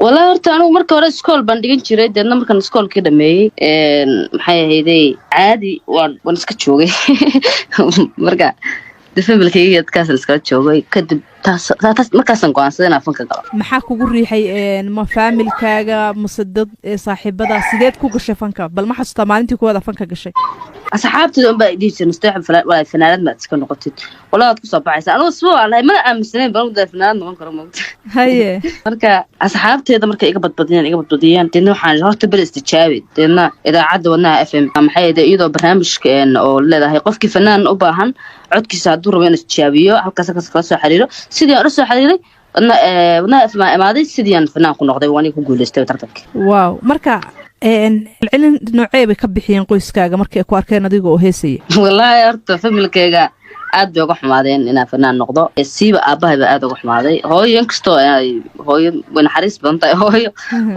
والله horta anigu marka hore iskool baan dhigan jiray deedna markaan iskoolkii dhameeyay maxay ahaydey caadi waan iska joogay marka familkayga dadkaas iska joogay kadib taas markaasaan go'aansaday inaan fanka galo. maxaa kugu riixay ma faamilkaaga musadad saaxiibada sideed ku gashay fanka bal ma xasuusta maalintii kuwada fanka gashay asxaabtooda un baa idhiisay mustaxab walaal fanaanad ma iska noqotid walaal ku soo baxaysa anigu soo wallahi ma aaminsaneyn baan u fanaanad noqon karo moogta haye marka asxaabteeda markay iga badbadiyeen deedna waxaan horta bal istijaabi deedna idaacadda wadnaha FM maxay ahayd iyadoo barnaamijkeen oo leedahay qofkii fanaan u baahan codkiisa hadduu rabo inuu tijaabiyo halkaas kala soo xiriiro sidii aan u soo xiriiray wadnaha FM imaaday sidii aan fanaan ku noqday waan ku guuleystay tartankii. waaw marka cilin noocee bay ka bixiyeen qoyskaaga markay ku arkeen adiga oo heesay wallahi horta familkayga aad bay uga xumaadeen inaan fanaan noqdo siiba aabahay baa aad uga xumaaday hooyo inkastoo hooyo way naxariis badan tahay hooyo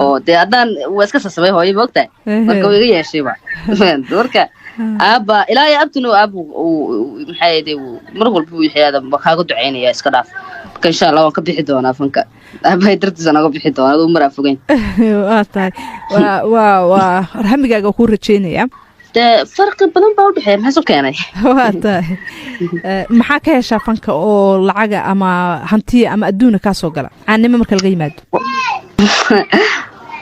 oo dee haddaan waa iska sasabay hooyo moogtahay marka way iga yeeshayba marka aaba ilaa iyo abtinu aabu maxay ahayd mar walba uu yahay kaaga ducaynaya iska dhaaf marka insha Allah waan ka bixi doonaa fanka aabay dartiisa naga bixi doonaa aduu mar afogeyn waa tahay waa hamigaaga ku rajeynaya farqi badan baa u dhaxeeya maxaa soo keenay waa tahay maxaa ka heshaa fanka oo lacaga ama hantiya ama adduuna ka soo gala caanimo marka laga yimaado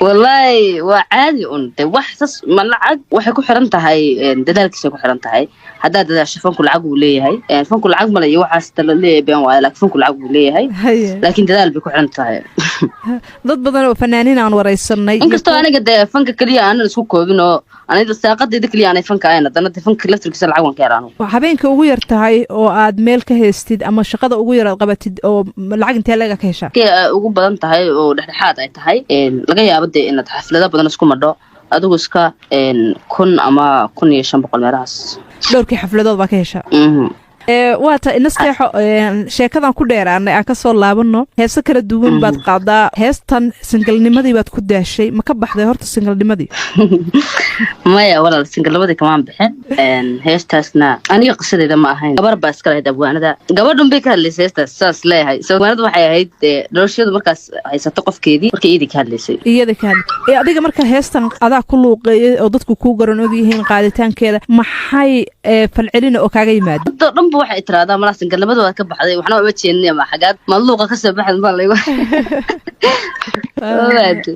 والله وعادي أنت وحسس ما العق وحكو حرنت هاي دلالك سيكو حرنت هاي هذا ده شفن كل عقو ليه هاي يعني فن كل عقو ما ليه وحاس تللي بين وعلك فن كل عقو ليه هاي لكن دلال بيكو حرنت هاي ضد بدن فنانين عن ورئيسنا إنك استوى أنا قد فنك كليا أنا نسوق بينه أنا إذا استاقد ذيك اللي أنا فنك أنا ده أنا فنك لفتر كسر العقو كيرانو وحبينك وغير تهاي أو عاد ميلك هستيد أما شقة وغير قبتد أو العقد تلاقي كيشة كي وقبضن تهاي ودححات أي تهاي لقيا بدي إن حفلة بدنا نسكو مرة أدو إسكا كن أما كن يشان بقول مراس دوركي حفلة بقى كيشة waata inasteexo sheekadan ku dheeraanay aan ka soo laabano heeso kala duwan baad qaadaa heestan singalnimadii baad ku daashay ma ka baxday horta singalnimadii maya walaal singalnimadii kama bixin heestaasna aniga qisadeeda ma ahayn gabar baa iska lahayd abwaanada gabadhan bay ka hadlaysay heestaas saas leeyahay abwaanada waxay ahayd noloshadu markaas haysato qofkeedii markii iyada ka hadlaysay iyada ka hadlay adiga marka heestan adaa ku luuqeeyay oo dadku ku garan og yihiin qaaditaankeeda maxay falcelin oo kaaga yimaado waxay tiraahdaa malaha singalnimada waa ka baxday waxna uma jeednay ma xagaad maluuqa ka soo baxay ma laygu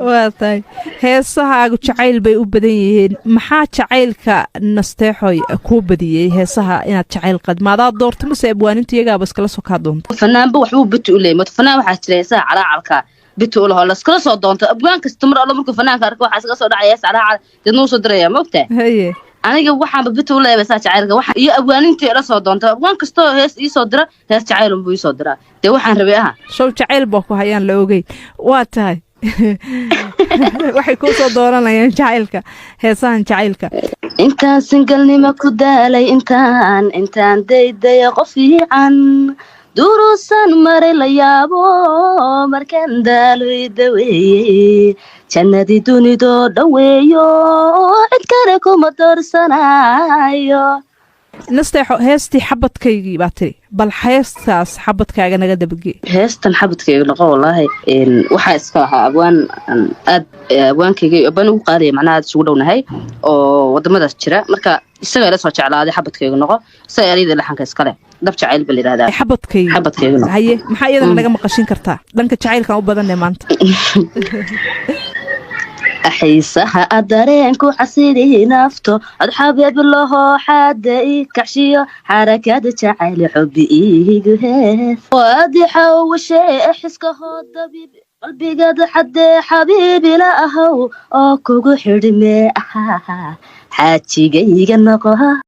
waa tahay heesahaagu jacayl bay u badan yihiin maxaa jacaylka nasteexoy ku badiyay heesaha inaad jacayl qadmaadaa doorto mise abwaaninta iyagaaba iskala soo kaa doonto fanaanba waxbuu biti u leeyahay fanaan waxaa jira heesaha calaacalka biti u laho laskala soo doonto abwaan kasta mar alla markuu fanaanka arko waxaa iskaga soo dhacaya hees calaacal dadna u soo diraya ma ogtahay haye aniga waxaan babita u leeyahay saa jacaylka waxa iyo abwaanintii la soo doonta abwaan kasto hees ii soo dira hees jacayl buu ii soo dira de waxaan rabay show jacayl baa ku hayaan la ogay waa tahay waxay ku soo dooranayaan jacaylka heesahan jacaylka intaan singalnimo ku daalay intaan dayday qof fiican duruusan maray la yaabo markaan daaloy daweeyey jannadii dunidoo dhaweeyo cid kale kuma doorsanayo nasteexo heestii xabadkaygii baa tiri bal heestaas xabadkaaga naga dabagee heestan xabadkayga noqo wallaahi waxaa iska ahaa aad abwaankayga abaan ugu qaadaya macnaha aad isugu dhownahay oo wadamadaas jira marka isagaa la soo jeclaaday xabadkayga noqo isaga aliyada laxanka iskale dab jacayl baa layidhahdaa xabadkayga noqo haye maxaa iyadana naga maqashin kartaa dhanka jacaylkan u badanee maanta أحيسها أدرين كو حسيدي نفتو أضحابي بالله حد كعشيو حركات تعالي حبي إيجهاث وأدي حوشي أحسكه الضبيب قلبي قد حد حبيبي لا أهو أكو حرمي حاجي جيجا نقها